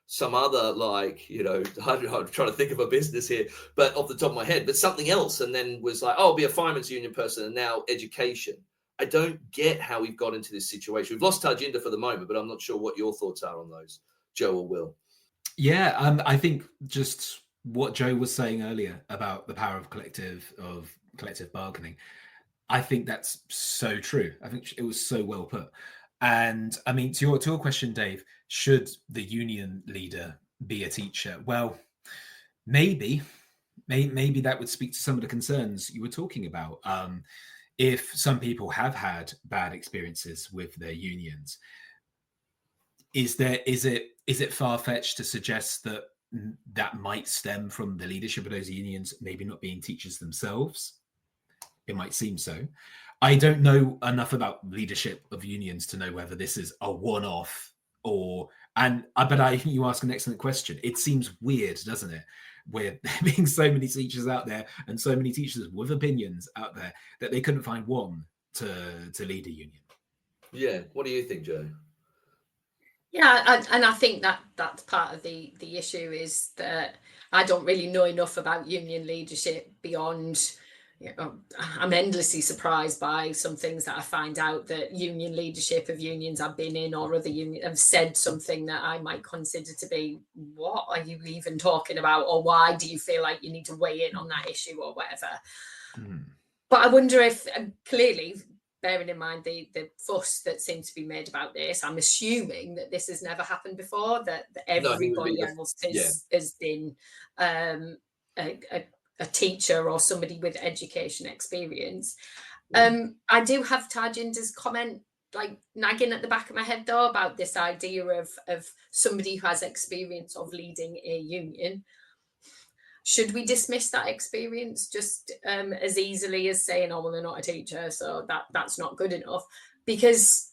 some other I'm trying to think of a business here, but off the top of my head, but something else. And then was like, I'll be a fireman's union person and now education. I don't get how we've got into this situation. We've lost Tajinder for the moment, but I'm not sure what your thoughts are on those, Joe or Will. Yeah, I think just what Joe was saying earlier about the power of collective bargaining, I think that's so true. I think it was so well put. And I mean, to your question, Dave, should the union leader be a teacher? Well, maybe that would speak to some of the concerns you were talking about. If some people have had bad experiences with their unions, is it far-fetched to suggest that might stem from the leadership of those unions maybe not being teachers themselves? It might seem so. I don't know enough about leadership of unions to know whether this is a one-off but I think you ask an excellent question. It seems weird, doesn't it? With there being so many teachers out there and so many teachers with opinions out there that they couldn't find one to lead a union. Yeah. What do you think, Joe? Yeah, and I think that's part of the issue is that I don't really know enough about union leadership beyond, I'm endlessly surprised by some things that I find out that union leadership of unions I've been in or other unions have said something that I might consider to be, what are you even talking about? Or why do you feel like you need to weigh in on that issue or whatever? But I wonder if, clearly, bearing in mind the fuss that seems to be made about this, I'm assuming that this has never happened before, that everybody else has been a teacher or somebody with education experience. I do have Tajinder's comment like nagging at the back of my head though about this idea of somebody who has experience of leading a union. Should we dismiss that experience just as easily as saying, oh, well, they're not a teacher, so that's not good enough? Because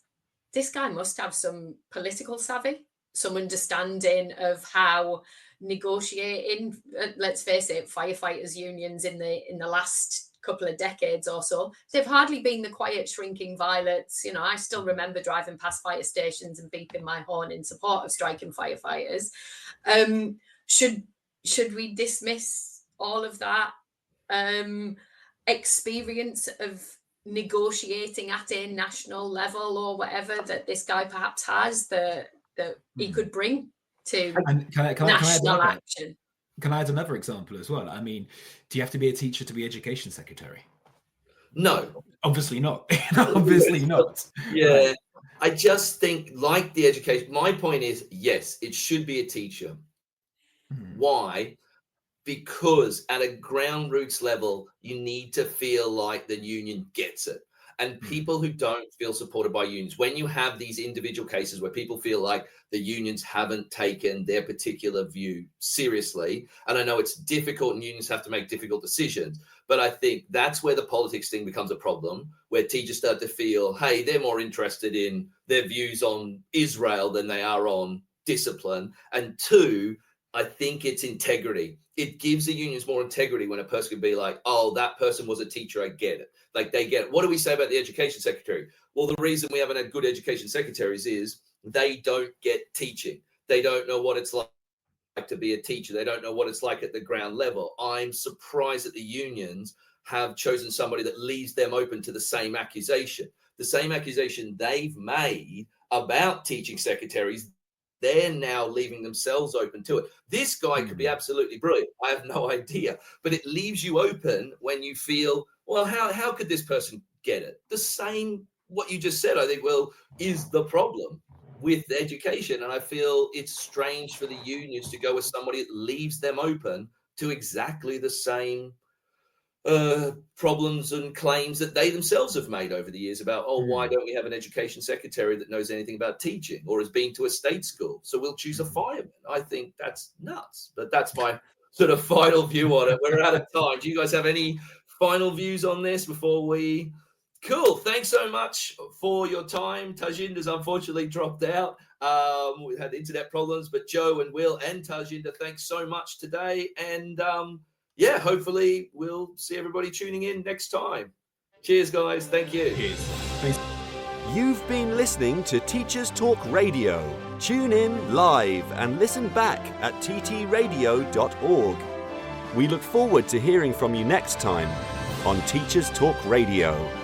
this guy must have some political savvy, some understanding of how negotiating, let's face it, firefighters unions in the last couple of decades or so, they've hardly been the quiet shrinking violets. I still remember driving past fire stations and beeping my horn in support of striking firefighters. Should we dismiss all of that experience of negotiating at a national level or whatever that this guy perhaps has that he could bring to national action? Can I add another example as well? I mean, do you have to be a teacher to be education secretary? No. Obviously not. Obviously not. Yeah. Right. I just think, like the education, my point is, yes, it should be a teacher. Why? because at a ground roots level, you need to feel like the union gets it. And people who don't feel supported by unions, when you have these individual cases where people feel like the unions haven't taken their particular view seriously, and I know it's difficult and unions have to make difficult decisions, but I think that's where the politics thing becomes a problem, where teachers start to feel, hey, they're more interested in their views on Israel than they are on discipline. And two, I think it's integrity. It gives the unions more integrity when a person can be like, oh, that person was a teacher, I get it. Like, they get it. What do we say about the education secretary? Well, the reason we haven't had good education secretaries is they don't get teaching. They don't know what it's like to be a teacher. They don't know what it's like at the ground level. I'm surprised that the unions have chosen somebody that leaves them open to the same accusation. The same accusation they've made about teaching secretaries, they're now leaving themselves open to it. This guy could be absolutely brilliant. I have no idea. But it leaves you open when you feel, well, how could this person get it? The same, what you just said, I think, well, is the problem with education. And I feel it's strange for the unions to go with somebody that leaves them open to exactly the same problems and claims that they themselves have made over the years about, oh, why don't we have an education secretary that knows anything about teaching or has been to a state school? So we'll choose a fireman. I think that's nuts. But that's my sort of final view on it. We're out of time. Do you guys have any final views on this before we... Cool. Thanks so much for your time. Tajinder's unfortunately dropped out. We had internet problems, but Joe and Will and Tajinder, thanks so much today. And yeah, hopefully we'll see everybody tuning in next time. Cheers, guys. Thank you. Cheers. Thanks. You've been listening to Teachers Talk Radio. Tune in live and listen back at ttradio.org. We look forward to hearing from you next time on Teachers Talk Radio.